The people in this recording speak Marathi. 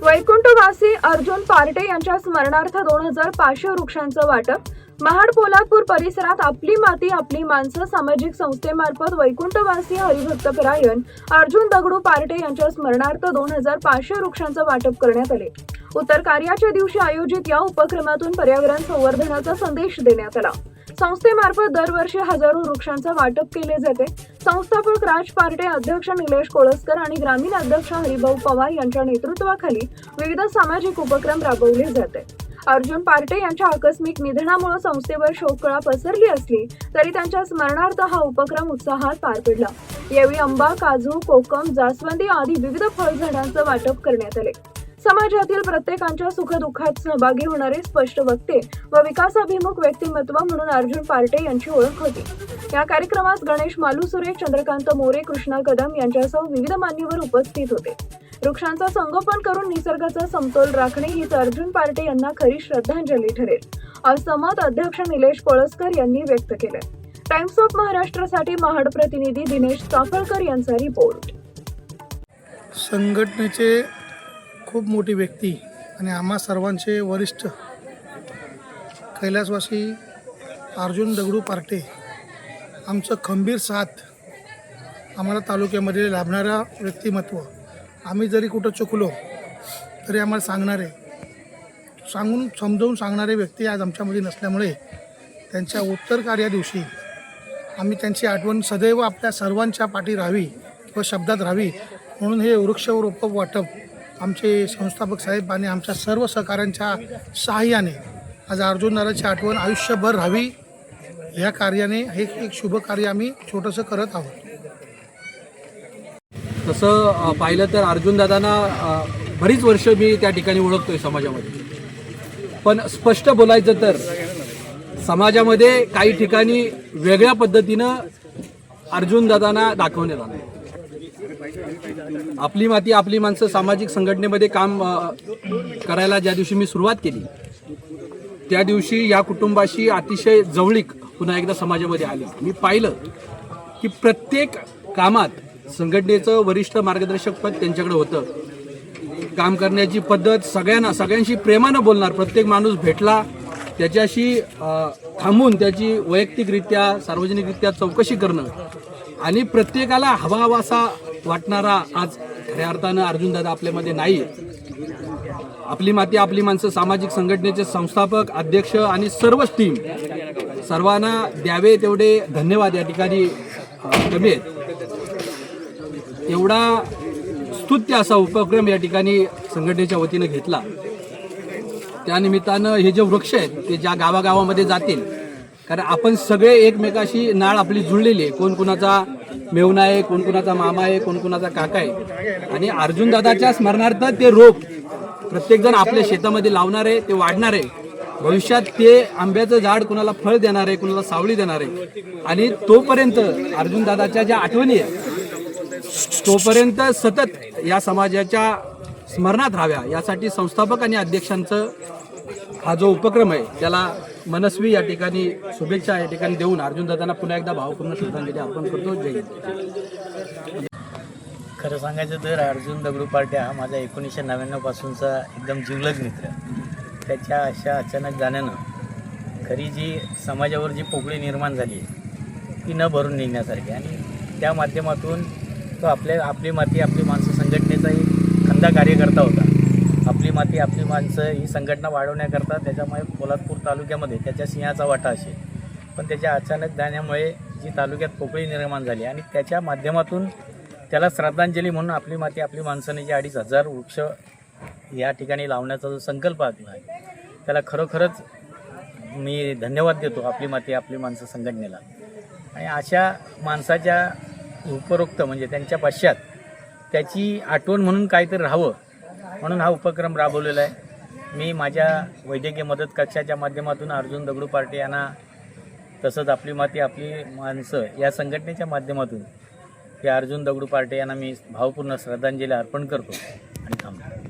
वैकुंठवासी अर्जुन पार्टे यांच्या स्मरणार्थ 2500 वृक्षांचं वाटप। महाड पोलादपूर परिसरात आपली माती आपली माणसं सामाजिक संस्थेमार्फत वैकुंठवासी हरिभक्तपरायण अर्जुन दगडू पार्टे यांच्या स्मरणार्थ 2500 वृक्षांचं वाटप करण्यात आले। उत्तर कार्याच्या दिवशी आयोजित या उपक्रमातून पर्यावरण संवर्धनाचा संदेश देण्यात आला। संस्थेमार्फत दरवर्षी हजारो वृक्षांचं वाटप केले जाते। संस्थापक राज पार्टे, अध्यक्ष निलेश कोळसकर आणि ग्रामीण अध्यक्ष हरिभाऊ पवार यांच्या नेतृत्वाखाली विविध सामाजिक उपक्रम राबवले जाते। अर्जुन पार्टे यांच्या आकस्मिक निधनामुळे संस्थेवर शोककळा पसरली असली तरी त्यांच्या स्मरणार्थ हा उपक्रम उत्साहात पार पडला। यावेळी आंबा, काजू, कोकम, जास्वंदी आदी विविध फळझाडांचं वाटप करण्यात आले। समाजातील प्रत्येकाच्या सुखदुःखात सहभागी होणारे स्पष्ट वक्ते व विकासाभिमुख व्यक्तिमत्व म्हणून अर्जुन पार्टे यांची ओळख होती। या कार्यक्रमात गणेश मालुसुरे, चंद्रकांत मोरे, कृष्णा कदम यांच्यासह विविध मान्यवर उपस्थित होते। वृक्षांचा संगोपन करून निसर्गाचा समतोल राखणे हीच अर्जुन पार्टे यांना खरी श्रद्धांजली ठरेल, असं मत अध्यक्ष निलेश कोळसकर यांनी व्यक्त केले। टाइम्स ऑफ महाराष्ट्रासाठी महाड प्रतिनिधी दिनेश चाफळकर यांचा रिपोर्ट। संघटनेचे खूप मोठी व्यक्ती आणि आम्हा सर्वांचे वरिष्ठ कैलासवासी अर्जुन दगडू पार्टे आमचं खंबीर साथ आम्हाला तालुक्यामध्ये लाभणारा व्यक्तिमत्व। आम्ही जरी कुठं चुकलो तरी आम्हाला सांगून समजावून सांगणारे व्यक्ती आज आमच्यामध्ये नसल्यामुळे त्यांच्या उत्तर कार्या दिवशी आम्ही त्यांची आठवण सदैव आपल्या सर्वांच्या पाठी राहावी व शब्दात राहावी म्हणून हे वृक्ष रोपं वाटप आमचे संस्थापक साहेब आणि आमच्या सर्व सहकाऱ्यांच्या सहाय्याने आज अर्जुनदादाची आठवण आयुष्यभर राहावी ह्या कार्याने हे एक शुभ कार्य आम्ही छोटंसं करत आहोत। तसं पाहिलं तर अर्जुनदादांना बरीच वर्ष मी त्या ठिकाणी ओळखतोय समाजामध्ये, पण स्पष्ट बोलायचं तर समाजामध्ये काही ठिकाणी वेगळ्या पद्धतीनं अर्जुनदादांना दाखवण्यात आलं। आपली माती आपली माणसं सामाजिक संघटनेमध्ये काम करायला ज्या दिवशी मी सुरुवात केली त्या दिवशी या कुटुंबाशी अतिशय जवळीक पुन्हा एकदा समाजामध्ये आली। मी पाहिलं की प्रत्येक कामात संघटनेचं वरिष्ठ मार्गदर्शक पद त्यांच्याकडे होतं। काम करण्याची पद्धत सगळ्यांशी प्रेमानं बोलणार, प्रत्येक माणूस भेटला त्याच्याशी थांबून त्याची वैयक्तिकरित्या सार्वजनिकरित्या चौकशी करणं आणि प्रत्येकाला हवाहवासा वाटणारा आज खऱ्या अर्थानं अर्जुनदादा आपल्यामध्ये नाही। आपली माती आपली माणसं सामाजिक संघटनेचे संस्थापक, अध्यक्ष आणि सर्वच टीम सर्वांना द्यावे तेवढे धन्यवाद या ठिकाणी कमी आहेत। एवढा स्तुत्य असा उपक्रम या ठिकाणी संघटनेच्या वतीनं घेतला। त्यानिमित्तानं हे जे वृक्ष आहेत ते ज्या गावागावामध्ये जातील, कारण आपण सगळे एकमेकाशी नाळ आपली जुळलेली आहे। कोण कुणाचा मेवना आहे, कोण कुणाचा मामा आहे, कोण कुणाचा काका आहे आणि अर्जुनदादाच्या स्मरणार्थ ते रोप प्रत्येकजण आपल्या शेतामध्ये लावणार आहे, ते वाढणार आहे। भविष्यात ते आंब्याचं झाड कुणाला फळ देणार आहे, कुणाला सावली देणार आहे आणि तोपर्यंत अर्जुनदादाच्या ज्या आठवणी आहेत तोपर्यंत सतत या समाजाच्या स्मरणात राहाव्या यासाठी संस्थापक आणि अध्यक्षांचं हा जो उपक्रम आहे त्याला मनस्वी या ठिकाणी शुभेच्छा या ठिकाणी देऊन अर्जुनदादांना पुन्हा एकदा भावपूर्ण श्रद्धांजली अर्पण करतो। जय हिंद। खरं सांगायचं तर अर्जुन दगडू पार्टे हा माझा 1999 पासूनचा एकदम जिवलग मित्र। त्याच्या अशा अचानक जाण्यानं खरी जी समाजावर जी पोकळी निर्माण झाली ती न भरून निघण्यासारखी आणि त्या माध्यमातून तो आपली माती आपली माणसं संघटनेचा एक खंदा कार्यकर्ता होता। आपली माती आपली माणसं ही संघटना वाढवण्याकरता त्याच्यामुळे पोलादपूर तालुक्यामध्ये त्याच्या सिंहाचा वाटा असेल, पण त्याच्या अचानक जाण्यामुळे जी तालुक्यात पोकळी निर्माण झाली आणि त्याच्या माध्यमातून त्याला श्रद्धांजली म्हणून आपली माती आपली माणसाने जे 2500 वृक्ष या ठिकाणी लावण्याचा जो संकल्प आखला आहे त्याला खरोखरच मी धन्यवाद देतो आपली माती आपली माणसं संघटनेला। आणि अशा माणसाच्या उपरोक्त म्हणजे त्यांच्या पश्चात त्याची आठवण म्हणून काहीतरी राहावं म्हणून हा उपक्रम राबवलेला आहे। मी माझ्या वैद्यकीय मदत कक्षाच्या माध्यमातून अर्जुन दगडू पार्टे यांना तसंच आपली माती आपली माणसं या संघटनेच्या माध्यमातून अर्जुन दगडू पार्टे यांना मी भावपूर्ण श्रद्धांजली अर्पण करतो आणि थांबतो।